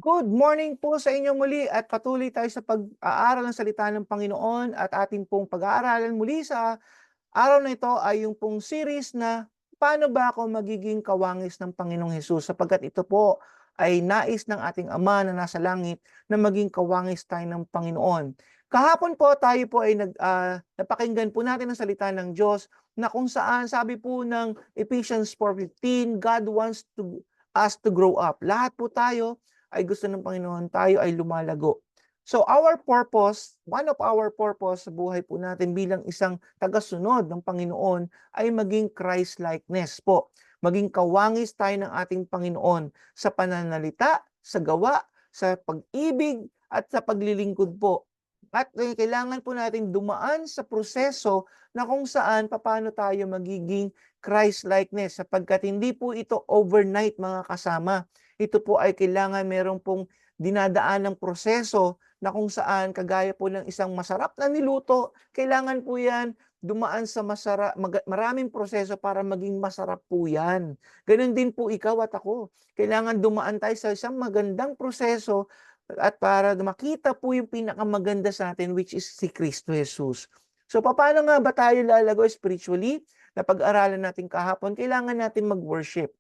Good morning po sa inyo muli at patuloy tayo sa pag-aaral ng salita ng Panginoon at ating pong pag-aaralan muli sa araw na ito ay yung pong series na paano ba ako magiging kawangis ng Panginoong Hesus sapagkat ito po ay nais ng ating Ama na nasa langit na maging kawangis tayo ng Panginoon. Kahapon po tayo po ay napakinggan po natin ang salita ng Diyos na kung saan sabi po ng Ephesians 4:15, God wants us to grow up. Lahat po tayo ay gusto ng Panginoon tayo ay lumalago. So one of our purpose sa buhay po natin bilang isang tagasunod ng Panginoon ay maging Christ-likeness po. Maging kawangis tayo ng ating Panginoon sa pananalita, sa gawa, sa pag-ibig, at sa paglilingkod po. At kailangan po natin dumaan sa proseso na kung saan paano tayo magiging Christ-likeness sapagkat hindi po ito overnight mga kasama. Ito po ay kailangan meron pong dinadaan ng proseso na kung saan kagaya po ng isang masarap na niluto, kailangan po yan dumaan sa maraming proseso para maging masarap po yan. Ganun din po ikaw at ako. Kailangan dumaan tayo sa isang magandang proseso at para makita po yung pinakamaganda sa atin which is si Kristo Jesus. So paano nga ba tayo lalago spiritually? Na pag-aralan natin kahapon, kailangan natin mag-worship.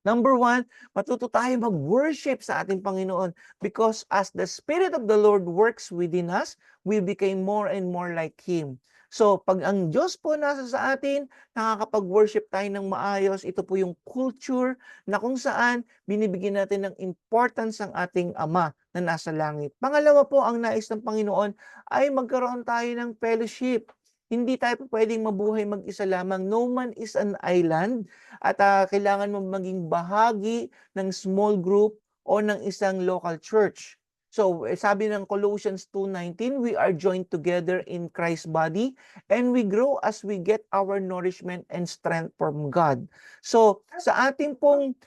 Number one, matuto tayo mag-worship sa ating Panginoon because as the Spirit of the Lord works within us, we become more and more like Him. So, pag ang Diyos po nasa sa atin, nakakapag-worship tayo ng maayos. Ito po yung culture na kung saan binibigyan natin ng importance ang ating Ama na nasa langit. Pangalawa po, ang nais ng Panginoon ay magkaroon tayo ng fellowship. Hindi tayo po pwedeng mabuhay mag-isa lamang. No man is an island at kailangan mo maging bahagi ng small group o ng isang local church. So, sabi ng Colossians 2:19, we are joined together in Christ's body and we grow as we get our nourishment and strength from God. So, sa ating pong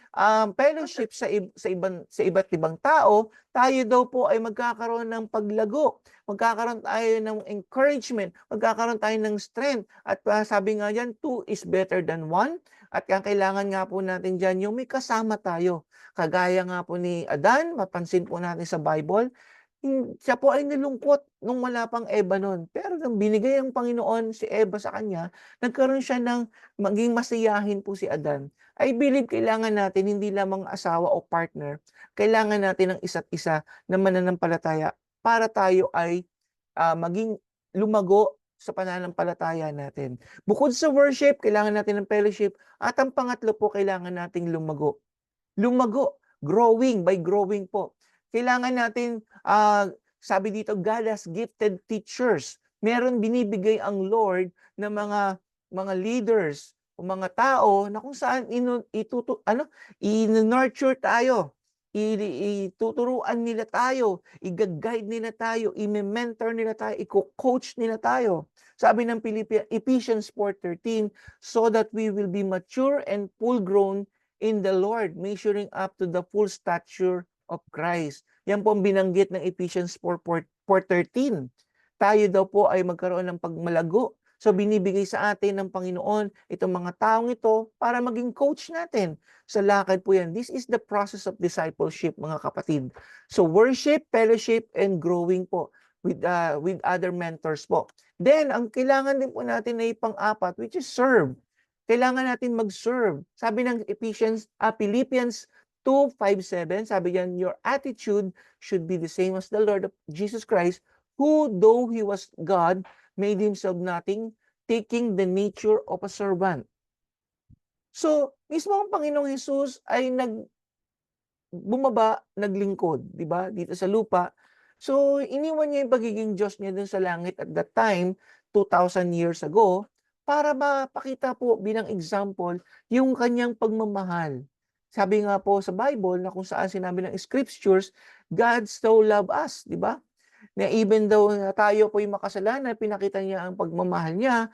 fellowship sa iba't ibang tao, tayo daw po ay magkakaroon ng paglago, magkakaroon tayo ng encouragement, magkakaroon tayo ng strength. At sabi nga yan, two is better than one. At kailangan nga po natin dyan yung may kasama tayo. Kagaya nga po ni Adan, mapansin po natin sa Bible, siya po ay nilungkot nung wala pang Eva nun. Pero nang binigay ang Panginoon si Eva sa kanya, nagkaroon siya ng maging masiyahin po si Adan. I believe kailangan natin hindi lamang asawa o partner, kailangan natin ng isa't isa na mananampalataya para tayo ay maging lumago sa pananampalataya natin. Bukod sa worship, kailangan natin ng fellowship. At ang pangatlo po, kailangan nating lumago. Lumago, growing, by growing po. Kailangan natin, sabi dito, God has gifted teachers. Meron binibigay ang Lord na mga leaders o mga tao na kung saan i-nurture tayo, ituturuan nila tayo, i-guide nila tayo, i-mentor nila tayo, i-coach nila tayo. Sabi ng Ephesians 4:13, so that we will be mature and full-grown in the Lord, measuring up to the full stature of Christ. Yan po ang binanggit ng Ephesians 4:13. Tayo daw po ay magkaroon ng pagmalago. So binibigay sa atin ng Panginoon itong mga taong ito para maging coach natin. Sa lakad po yan. This is the process of discipleship, mga kapatid. So worship, fellowship, and growing po with other mentors po. Then, ang kailangan din po natin ay pang-apat, which is serve. Kailangan natin mag-serve. Sabi ng Philippians 2:5-7, sabi diyan, your attitude should be the same as the Lord of Jesus Christ, who though He was God, made Himself nothing, taking the nature of a servant. So, mismo ang Panginoong Hesus ay bumaba, naglingkod, di ba, dito sa lupa. So, iniwan niya yung pagiging Diyos niya dun sa langit at that time, 2,000 years ago, para mapakita po bilang example yung kanyang pagmamahal. Sabi nga po sa Bible na kung saan sinabi ng scriptures, God so loved us, di ba? Na even though tayo po yung makasalanan, pinakita niya ang pagmamahal niya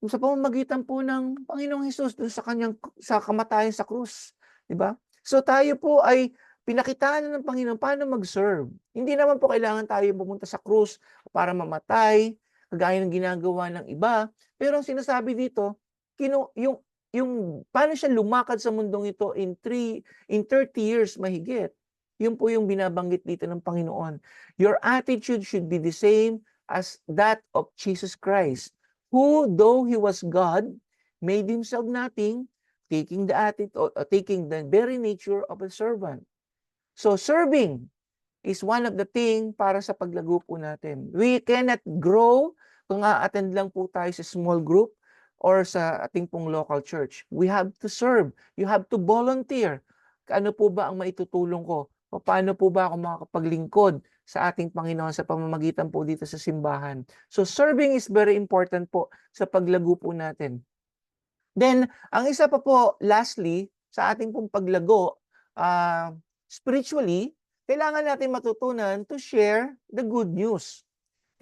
sa pamamagitan po ng Panginoong Hesus dun sa kamatayan sa krus, di ba? So tayo po ay pinakitaan ng Panginoon paano mag-serve. Hindi naman po kailangan tayo pumunta sa krus para mamatay, kagaya ng ginagawa ng iba. Pero ang sinasabi dito, yung paano siya lumakad sa mundong ito in 30 years mahigit. Yun po yung binabanggit dito ng Panginoon. Your attitude should be the same as that of Jesus Christ, who, though he was God, made himself nothing, taking the very nature of a servant. So serving is one of the thing para sa paglago po natin. We cannot grow kung a-attend lang po tayo sa small group or sa ating pong local church. We have to serve. You have to volunteer. Ano po ba ang maitutulong ko? Paano po ba ako makakapaglingkod sa ating Panginoon sa pamamagitan po dito sa simbahan? So serving is very important po sa paglago po natin. Then, ang isa pa po, lastly, sa ating pong paglago, spiritually, kailangan natin matutunan to share the good news.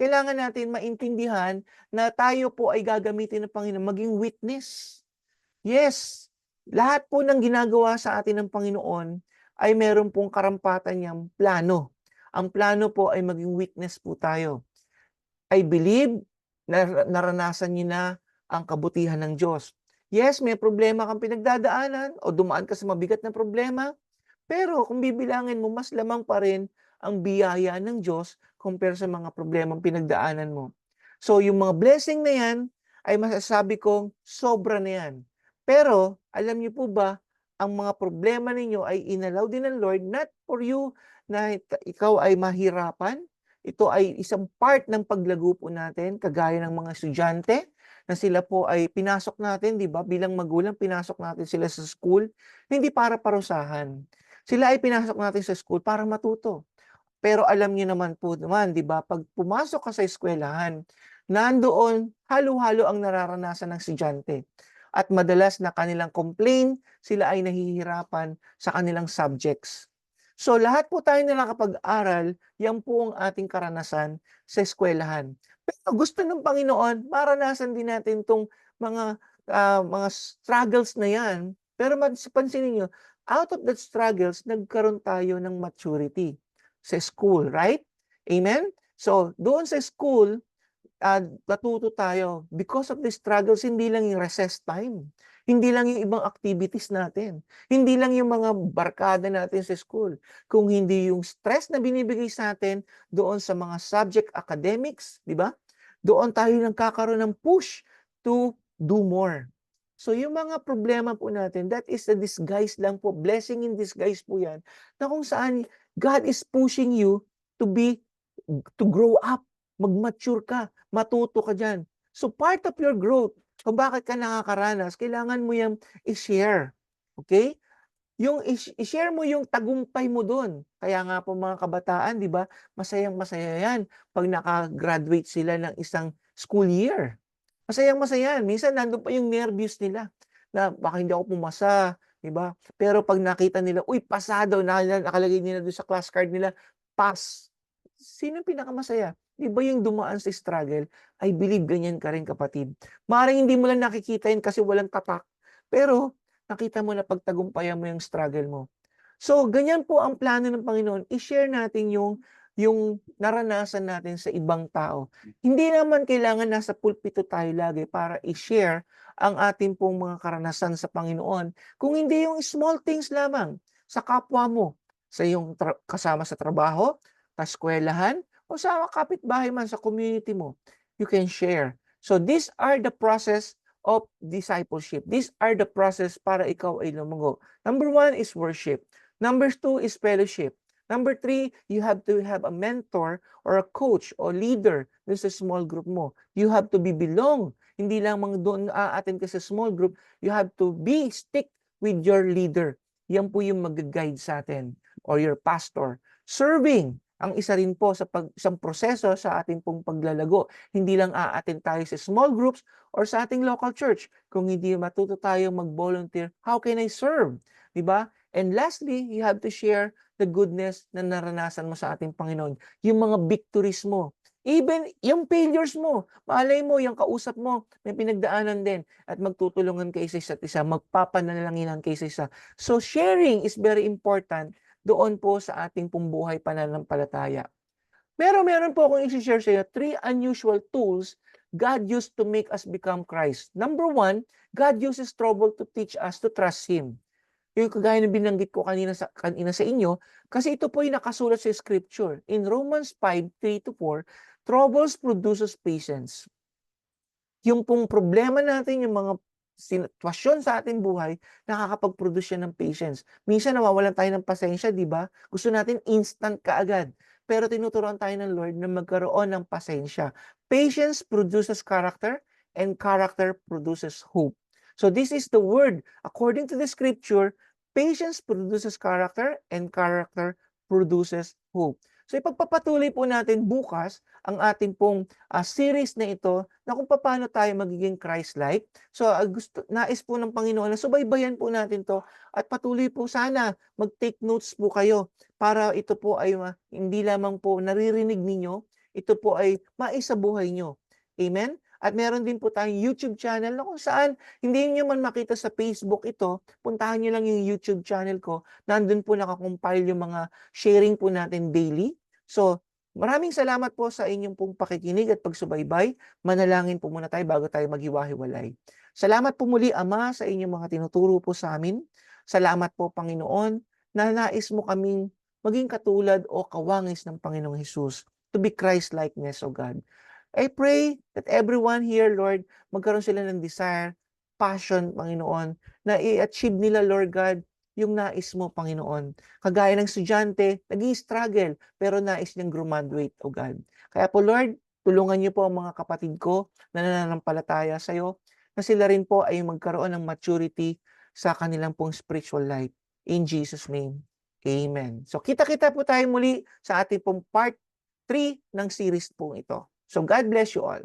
Kailangan natin maintindihan na tayo po ay gagamitin ng Panginoon maging witness. Yes, lahat po ng ginagawa sa atin ng Panginoon ay meron pong karampatan niyang plano. Ang plano po ay maging witness po tayo. I believe na naranasan niyo na ang kabutihan ng Diyos. Yes, may problema kang pinagdadaanan o dumaan ka sa mabigat na problema, pero kung bibilangin mo, mas lamang pa rin ang biyaya ng Diyos compare sa mga problemang pinagdaanan mo. So, yung mga blessing na yan, ay masasabi kong sobra na yan. Pero, alam niyo po ba, ang mga problema ninyo ay inalaw din ng Lord, not for you na ikaw ay mahirapan. Ito ay isang part ng paglago po natin, kagaya ng mga estudyante, na sila po ay pinasok natin, di ba? Bilang magulang, pinasok natin sila sa school, hindi para parusahan. Sila ay pinasok natin sa school para matuto. Pero alam niyo naman po naman, di ba, pag pumasok ka sa eskwelahan, nandoon halo-halo ang nararanasan ng estudyante. At madalas na kanilang complain, sila ay nahihirapan sa kanilang subjects. So lahat po tayo na nakapag-aral, yan po ang ating karanasan sa eskwelahan. Pero gusto ng Panginoon, maranasan din natin itong mga struggles na yan. Pero pansinin niyo, out of that struggles, nagkaroon tayo ng maturity sa school, right? Amen? So, doon sa school, natuto tayo. Because of the struggles, hindi lang yung recess time. Hindi lang yung ibang activities natin. Hindi lang yung mga barkada natin sa school. Kung hindi yung stress na binibigay sa atin doon sa mga subject academics, di ba? Doon tayo nagkakaroon ng push to do more. So yung mga problema po natin, that is a disguise lang po, blessing in disguise po yan, na kung saan God is pushing you to grow up, mag-mature ka, matuto ka dyan. So part of your growth, kung bakit ka nakakaranas, kailangan mo yung i-share. Okay? Yung i-share mo yung tagumpay mo doon. Kaya nga po mga kabataan, di ba, masayang-masaya yan pag nakagraduate sila ng isang school year. Masayang-masaya yan. Minsan nandun pa yung nervous nila na baka hindi ako pumasa, di ba? Pero pag nakita nila, uy, pasado, nakalagay nila doon sa class card nila, pass. Sino pinakamasaya? Di ba yung dumaan sa struggle? I believe ganyan ka rin, kapatid. Maaaring hindi mo lang nakikita yun kasi walang tatak. Pero nakita mo na pagtagumpayan mo yung struggle mo. So, ganyan po ang plano ng Panginoon. I-share natin yung naranasan natin sa ibang tao. Hindi naman kailangan nasa pulpito tayo lagi para i-share ang ating pong mga karanasan sa Panginoon. Kung hindi yung small things lamang sa kapwa mo, sa iyong kasama sa trabaho, sa eskwelahan, o sa kapitbahay man sa community mo, you can share. So these are the process of discipleship. These are the process para ikaw ay lumungo. Number 1 is worship. Number 2 is fellowship. Number 3, you have to have a mentor or a coach or leader dun sa small group mo. You have to be belong. Hindi lang doon attend ka sa small group. You have to stick with your leader. Yan po yung mag-guide sa atin or your pastor. Serving ang isa rin po sa isang proseso sa ating pong paglalago. Hindi lang a-attend tayo sa small groups or sa ating local church. Kung hindi matuto tayo mag-volunteer, how can I serve? Diba? And lastly, you have to share the goodness na naranasan mo sa ating Panginoon. Yung mga victories mo. Even yung failures mo. Malay mo, yung kausap mo, may pinagdaanan din. At magtutulungan kayo sa isa't isa. Magpapanalalanginan kayo sa isa. So sharing is very important doon po sa ating pong buhay pananampalataya. Pero meron po akong i-share sa inyo 3 unusual tools God used to make us become Christ. Number 1, God uses trouble to teach us to trust Him. Yung kagaya ng binanggit ko kanina sa inyo, kasi ito po yung nakasulat sa scripture. In Romans 5:3-4, troubles produces patience. Yung pong problema natin, yung mga sitwasyon sa ating buhay, nakakapag-produce yan ng patience. Minsan nawawalan tayo ng pasensya, di ba? Gusto natin instant kaagad. Pero tinuturuan tayo ng Lord na magkaroon ng pasensya. Patience produces character, and character produces hope. So this is the word. According to the scripture, patience produces character, and character produces hope. So ipagpapatuloy po natin bukas ang ating pong series na ito na kung paano tayo magiging Christ-like. So nais po ng Panginoon na subaybayan po natin to at patuloy po sana mag-take notes po kayo para ito po ay hindi lamang po naririnig ninyo, ito po ay maisabuhay nyo. Amen? At meron din po tayong YouTube channel na kung saan hindi niyo man makita sa Facebook ito, puntahan niyo lang yung YouTube channel ko. Nandun po nakakompile yung mga sharing po natin daily. So, maraming salamat po sa inyong pong pakikinig at pagsubaybay. Manalangin po muna tayo bago tayo maghiwa-hiwalay. Salamat po muli, Ama, sa inyong mga tinuturo po sa amin. Salamat po, Panginoon, na nais mo kaming maging katulad o kawangis ng Panginoong Hesus to be Christ-likeness, O God. I pray that everyone here, Lord, magkaroon sila ng desire, passion, Panginoon, na i-achieve nila, Lord God, yung nais mo, Panginoon. Kagaya ng estudyante, nag-i-struggle, pero nais niyang graduate, O God. Kaya po, Lord, tulungan niyo po ang mga kapatid ko na nananampalataya sa iyo, na sila rin po ay magkaroon ng maturity sa kanilang pong spiritual life. In Jesus' name, Amen. So, kita-kita po tayo muli sa ating pong part 3 ng series po ito. So, God bless you all.